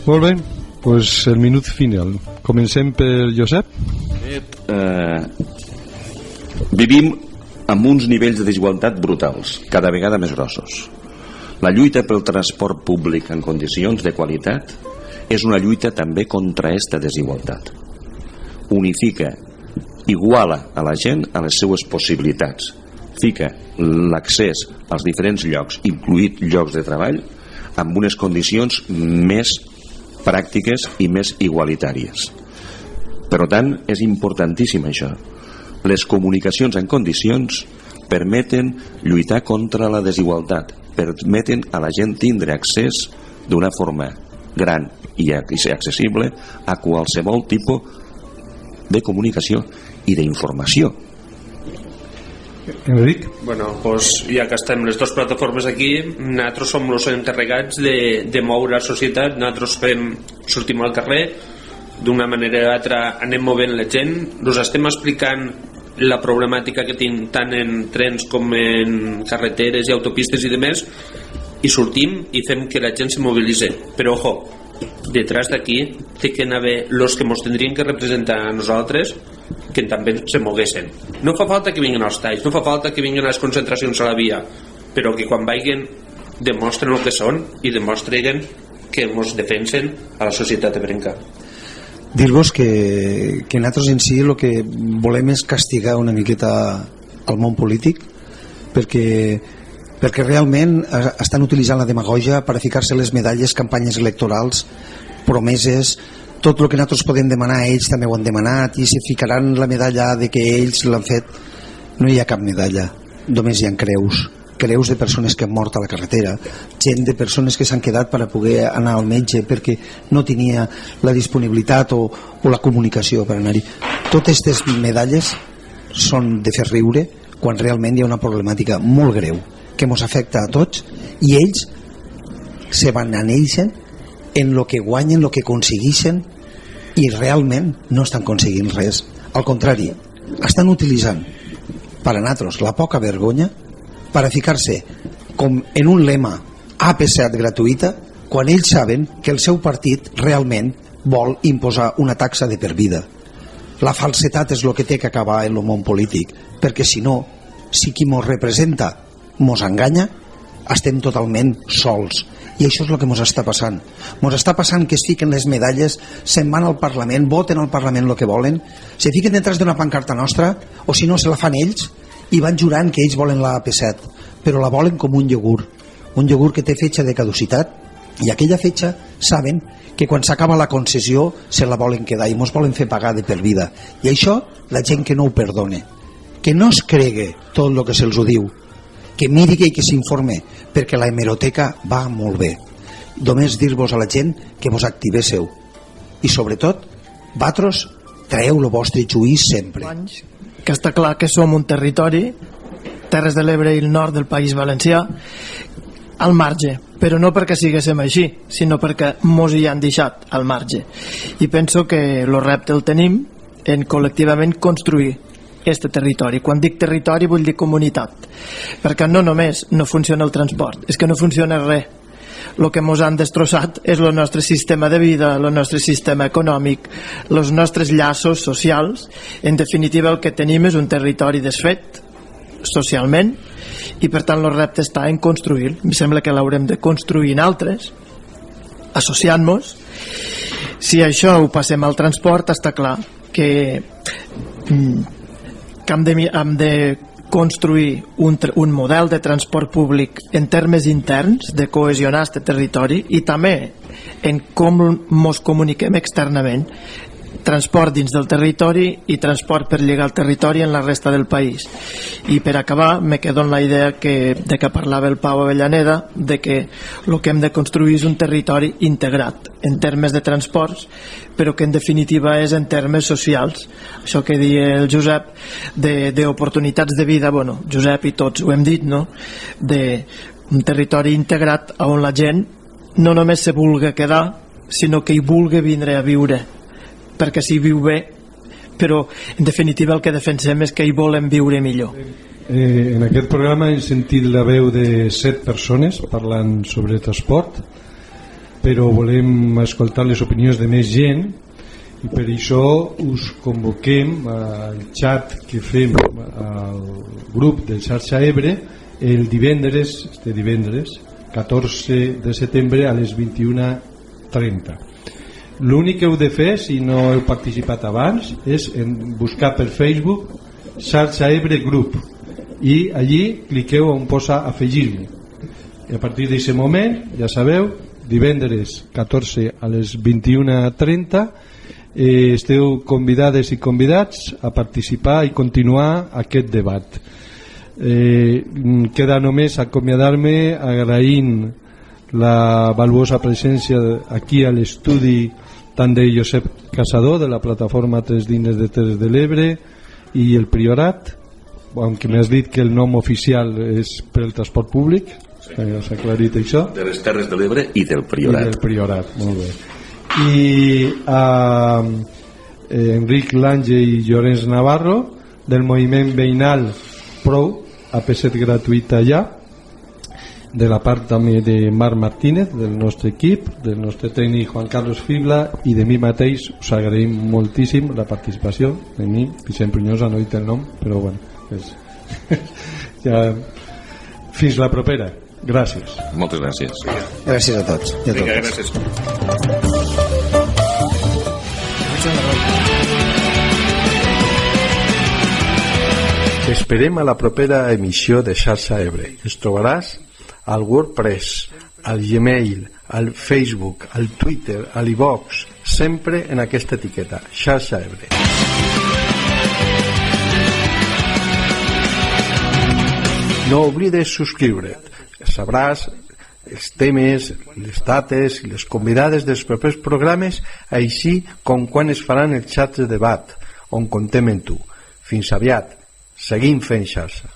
Molt bé, doncs el minut final. Comencem per Josep. Vivim amb uns nivells de desigualtat brutals, cada vegada més grossos. La lluita pel transport públic en condicions de qualitat és una lluita també contra aquesta desigualtat. Unifica, iguala a la gent a les seues possibilitats, fica l'accés als diferents llocs, incluït llocs de treball, amb unes condicions més pràctiques i més igualitàries. Per tant, és importantíssim això. Les comunicacions en condicions permeten lluitar contra la desigualtat, permeten a la gent tindre accés d'una forma gran i accessible a qualsevol tipus de comunicació i d'informació. Enric? Bueno, doncs ja que estem les dues plataformes aquí, nosaltres som els encarregats de moure la societat. Nosaltres sortim al carrer, d'una manera o altra anem movent la gent, us estem explicant la problemàtica que tinc tant en trens com en carreteres i autopistes i demés, i sortim i fem que la gent se mobilitze. Però ojo, detrás d'aquí té que haver los que ens tindrien que representar a nosaltres, que també se moguessin. No fa falta que vinguin els talls, no fa falta que vinguin les concentracions a la via, però que quan vagin demostren el que són i demostren que ens defensen a la societat ebrenca. Dir-vos que nosaltres en si el que volem és castigar una miqueta el món polític, perquè realment estan utilitzant la demagògia per a ficar-se les medalles, campanyes electorals, promeses. Tot el que nosaltres podem demanar ells també ho han demanat, i si ficaran la medalla de que ells l'han fet. No hi ha cap medalla, només hi ha creus de persones que han mort a la carretera, gent de persones que s'han quedat per a poder anar al metge perquè no tenia la disponibilitat o la comunicació per anar-hi. Totes aquestes medalles són de fer riure quan realment hi ha una problemàtica molt greu que ens afecta a tots, i ells se bananeixen en el que guanyen, el que aconsegueixen, i realment no estan aconseguint res. Al contrari, estan utilitzant per a nosaltres la poca vergonya per a ficar-se com en un lema AP7 gratuïta, quan ells saben que el seu partit realment vol imposar una taxa de per vida. La falsetat és el que té que acabar en el món polític, perquè si no, si qui ens representa ens enganya, estem totalment sols. I això és el que ens està passant. Ens està passant que es fiquen les medalles, se'n van al Parlament, voten al Parlament el que volen, se fiquen detrás d'una pancarta nostra, o si no se la fan ells, i van jurant que ells volen la AP7, però la volen com un iogurt que té fetge de caducitat, i aquella fetge saben que quan s'acaba la concessió se la volen quedar i ens volen fer pagar de per vida. I això la gent que no ho perdone, que no es cregue tot el que se'ls ho diu, que miri i que s'informe, perquè la hemeroteca va molt bé. Només dir-vos a la gent que vos activéssiu, i sobretot vosaltres traeu el vostre juís sempre. Que està clar que som un territori, Terres de l'Ebre i el nord del País Valencià, al marge, però no perquè siguéssim així, sinó perquè mos hi han deixat al marge. I penso que el repte el tenim en col·lectivament construir este territori. Quan dic territori vull dir comunitat, perquè no només no funciona el transport, és que no funciona res. El que ens han destrossat és el nostre sistema de vida, el nostre sistema econòmic, els nostres llaços socials. En definitiva, el que tenim és un territori desfet socialment, i per tant el repte està en construir. Em sembla que l'haurem de construir altres, associant-nos. Si això ho passem al transport, està clar que hem de construir un model de transport públic en termes interns, de cohesionar aquest territori, i també en com ens comuniquem externament. Transport dins del territori i transport per lligar el territori en la resta del país. I per acabar me quedo en la idea de que parlava el Pau Avellaneda, de que el que hem de construir és un territori integrat en termes de transports, però que en definitiva és en termes socials. Això que deia el Josep d'oportunitats de vida, bueno, Josep i tots ho hem dit, no? Un territori integrat on la gent no només se vulgui quedar, sinó que hi vulgui vindre a viure, perquè s'hi viu bé, però en definitiva el que defensem és que hi volem viure millor. En aquest programa hem sentit la veu de 7 persones parlant sobre transport. però volem escoltar les opinions de més gent, i per això us convoquem al xat que fem al grup del Xarxa Ebre el divendres 14 de setembre a les 21:30. L'únic que heu de fer, si no heu participat abans, és buscar per Facebook Xarxa Ebre Group, i allí cliqueu on posa afegir-me, i a partir d'aquest moment, ja sabeu, divendres 14 a les 21:30 esteu convidades i convidats a participar i continuar aquest debat. Queda només acomiadar-me agraint la valuosa presència aquí a l'estudi tant de Josep Casador de la plataforma Tres Dines de Terres de l'Ebre i el Priorat, aunque m'has dit que el nom oficial és per el transport públic. S'ha aclarit això, de les Terres de l'Ebre i del Priorat. Molt bé. I a Enric Lange i Llorenç Navarro del moviment veïnal Prou, AP7 gratuïta ja, de la part també de Marc Martínez, del nostre equip, del nostre tècnic Juan Carlos Fibla, i de mi mateix. Us agraïm moltíssim la participació de mi, Vicent Prinyosa, no he dit el nom, però bueno, ja, fins la propera. Gràcies. Moltes gràcies. Gràcies a tots i a totes. Gràcies. T'esperem a la propera emissió de Xarxa Ebre. Ens trobaràs al WordPress, al Gmail, al Facebook, al Twitter, a l'iVox, sempre en aquesta etiqueta, Xarxa Ebre. No oblides subscriure't. Sabràs els temes, les dates i les convidades dels propers programes, així com quan es faran els xats de debat on contem amb tu. Fins aviat. Seguim fent xarxa.